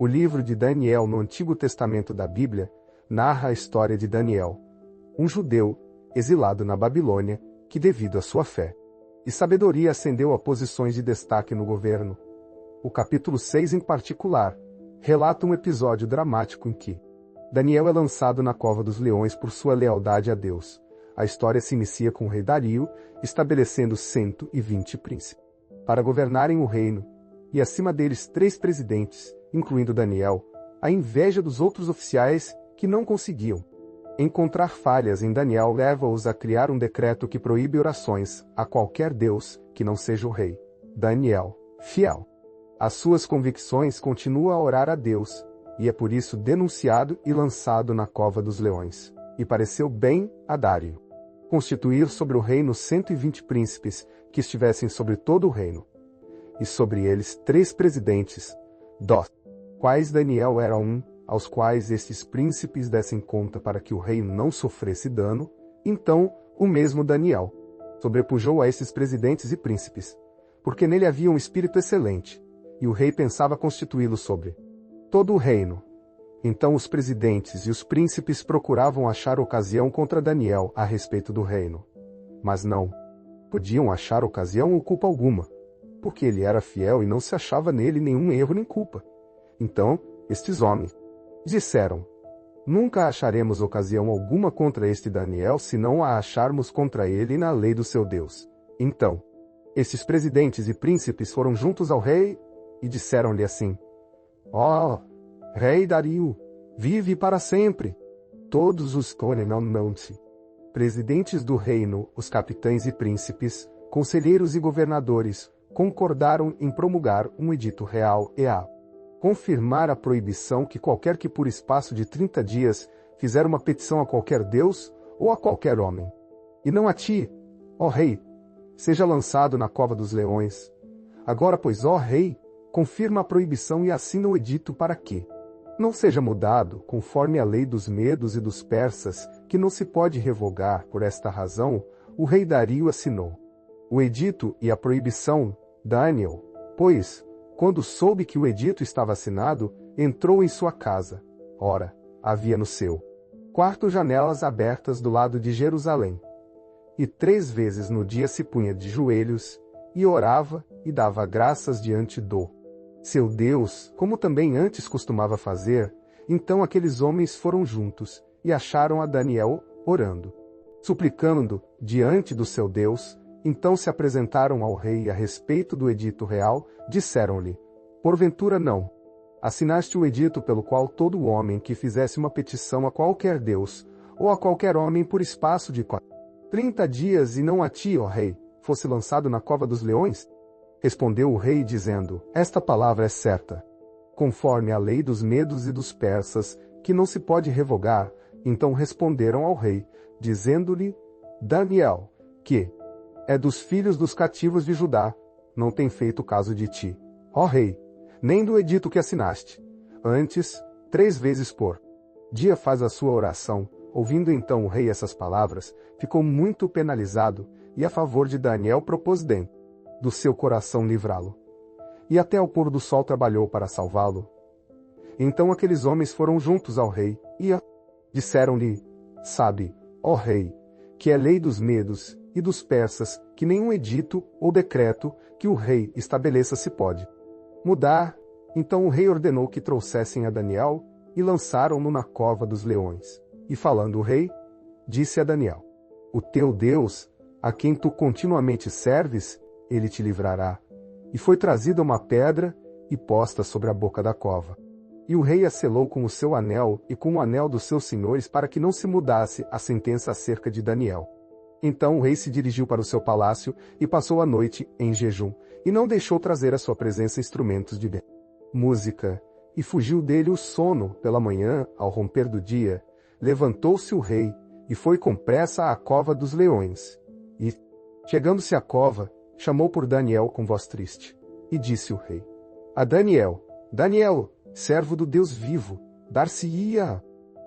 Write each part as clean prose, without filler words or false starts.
O livro de Daniel no Antigo Testamento da Bíblia narra a história de Daniel, um judeu exilado na Babilônia que, devido à sua fé e sabedoria, ascendeu a posições de destaque no governo. O capítulo 6, em particular, relata um episódio dramático em que Daniel é lançado na cova dos leões por sua lealdade a Deus. A história se inicia com o rei Dario estabelecendo 120 príncipes para governarem o reino, e acima deles 3 presidentes, incluindo Daniel, a inveja dos outros oficiais que não conseguiam encontrar falhas em Daniel leva-os a criar um decreto que proíbe orações a qualquer deus que não seja o rei. Daniel, fiel às suas convicções, continua a orar a Deus, e é por isso denunciado e lançado na cova dos leões. E pareceu bem a Dário constituir sobre o reino 120 príncipes que estivessem sobre todo o reino, e sobre eles 3 presidentes, dos quais Daniel era um, aos quais estes príncipes dessem conta para que o reino não sofresse dano. Então, o mesmo Daniel sobrepujou a esses presidentes e príncipes, porque nele havia um espírito excelente, e o rei pensava constituí-lo sobre todo o reino. Então os presidentes e os príncipes procuravam achar ocasião contra Daniel a respeito do reino, mas não podiam achar ocasião ou culpa alguma, porque ele era fiel e não se achava nele nenhum erro nem culpa. Então, estes homens disseram: nunca acharemos ocasião alguma contra este Daniel, se não a acharmos contra ele na lei do seu Deus. Então, estes presidentes e príncipes foram juntos ao rei e disseram-lhe assim: ó, rei Dario, vive para sempre. Todos os coronel-se, presidentes do reino, os capitães e príncipes, conselheiros e governadores, concordaram em promulgar um edito real e a confirmar a proibição que qualquer que por espaço de 30 dias fizer uma petição a qualquer deus ou a qualquer homem, e não a ti, ó rei, seja lançado na cova dos leões. Agora, pois, ó rei, confirma a proibição e assina o edito para que não seja mudado, conforme a lei dos medos e dos persas, que não se pode revogar. Por esta razão, o rei Dario assinou o edito e a proibição. Daniel, pois, quando soube que o edito estava assinado, entrou em sua casa. Ora, havia no seu quarto janelas abertas do lado de Jerusalém. E 3 vezes no dia se punha de joelhos, e orava, e dava graças diante do seu Deus, como também antes costumava fazer. Então aqueles homens foram juntos, e acharam a Daniel orando, suplicando diante do seu Deus. Então se apresentaram ao rei a respeito do edito real, disseram-lhe: porventura não assinaste o edito pelo qual todo homem que fizesse uma petição a qualquer deus, ou a qualquer homem por espaço de 30 dias, e não a ti, ó rei, fosse lançado na cova dos leões? Respondeu o rei dizendo: esta palavra é certa, conforme a lei dos medos e dos persas, que não se pode revogar. Então responderam ao rei, dizendo-lhe: Daniel, que é dos filhos dos cativos de Judá, não tem feito caso de ti, ó rei, nem do edito que assinaste. Antes, 3 vezes por dia faz a sua oração. Ouvindo então o rei essas palavras, ficou muito penalizado, e a favor de Daniel propôs dentro do seu coração livrá-lo. E até ao pôr do sol trabalhou para salvá-lo. Então aqueles homens foram juntos ao rei, e disseram-lhe: sabe, ó rei, que é lei dos medos e dos persas, que nenhum edito ou decreto que o rei estabeleça se pode mudar. Então o rei ordenou que trouxessem a Daniel, e lançaram-no na cova dos leões. E falando o rei, disse a Daniel: o teu Deus, a quem tu continuamente serves, ele te livrará. E foi trazida uma pedra, e posta sobre a boca da cova. E o rei a selou com o seu anel, e com o anel dos seus senhores, para que não se mudasse a sentença acerca de Daniel. Então o rei se dirigiu para o seu palácio, e passou a noite em jejum, e não deixou trazer à sua presença instrumentos de música. E fugiu dele o sono. Pela manhã, ao romper do dia, levantou-se o rei, e foi com pressa à cova dos leões. E, chegando-se à cova, chamou por Daniel com voz triste. E disse o rei a Daniel: Daniel, servo do Deus vivo, dar-se-ia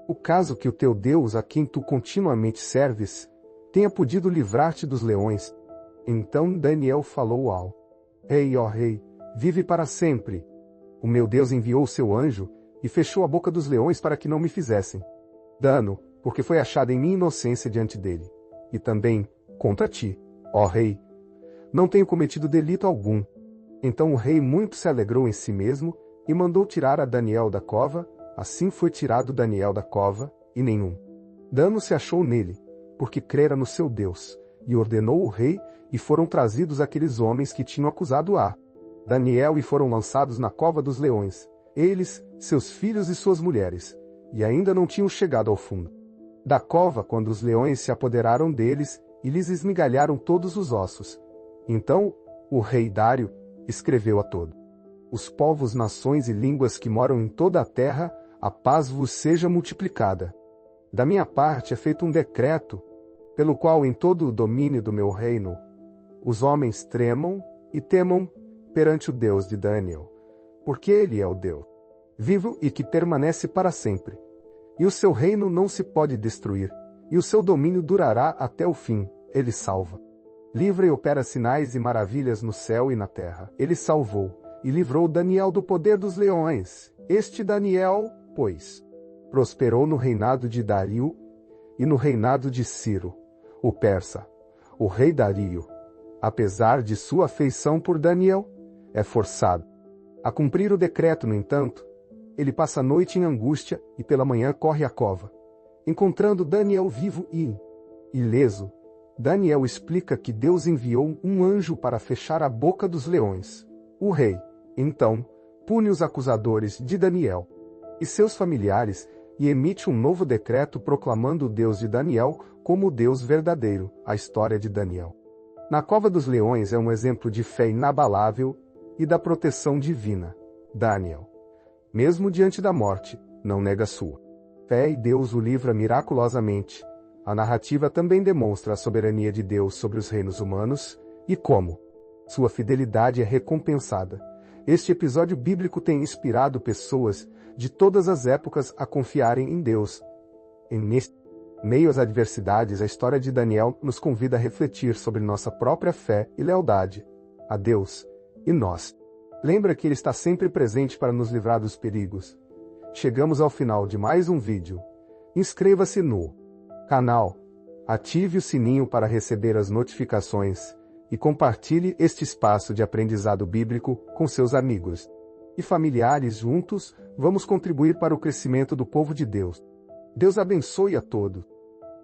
o caso que o teu Deus, a quem tu continuamente serves, tenha podido livrar-te dos leões. Então Daniel falou ao rei: ó rei, vive para sempre. O meu Deus enviou o seu anjo e fechou a boca dos leões para que não me fizessem dano, porque foi achada em mim inocência diante dele. E também, contra ti, ó rei, não tenho cometido delito algum. Então o rei muito se alegrou em si mesmo e mandou tirar a Daniel da cova. Assim foi tirado Daniel da cova, e nenhum dano se achou nele, porque crera no seu Deus. E ordenou o rei, e foram trazidos aqueles homens que tinham acusado a Daniel e foram lançados na cova dos leões, eles, seus filhos e suas mulheres, e ainda não tinham chegado ao fundo da cova quando os leões se apoderaram deles e lhes esmigalharam todos os ossos. Então, o rei Dário escreveu a todos os povos, nações e línguas que moram em toda a terra: a paz vos seja multiplicada. Da minha parte é feito um decreto, pelo qual em todo o domínio do meu reino, os homens tremam e temam perante o Deus de Daniel, porque ele é o Deus vivo e que permanece para sempre. E o seu reino não se pode destruir, e o seu domínio durará até o fim. Ele salva, livra e opera sinais e maravilhas no céu e na terra. Ele salvou e livrou Daniel do poder dos leões. Este Daniel, pois, prosperou no reinado de Dario e no reinado de Ciro, o persa. O rei Dario, apesar de sua afeição por Daniel, é forçado a cumprir o decreto. No entanto, ele passa a noite em angústia e pela manhã corre à cova, encontrando Daniel vivo e ileso. Daniel explica que Deus enviou um anjo para fechar a boca dos leões. O rei, então, pune os acusadores de Daniel e seus familiares e emite um novo decreto proclamando o Deus de Daniel como o Deus verdadeiro. A história de Daniel na cova dos leões é um exemplo de fé inabalável e da proteção divina. Daniel, mesmo diante da morte, não nega sua fé e Deus o livra miraculosamente. A narrativa também demonstra a soberania de Deus sobre os reinos humanos e como sua fidelidade é recompensada. Este episódio bíblico tem inspirado pessoas de todas as épocas a confiarem em Deus. Em meio às adversidades, a história de Daniel nos convida a refletir sobre nossa própria fé e lealdade a Deus e nós. Lembra que Ele está sempre presente para nos livrar dos perigos. Chegamos ao final de mais um vídeo. Inscreva-se no canal, ative o sininho para receber as notificações e compartilhe este espaço de aprendizado bíblico com seus amigos e familiares. Juntos, vamos contribuir para o crescimento do povo de Deus. Deus abençoe a todos.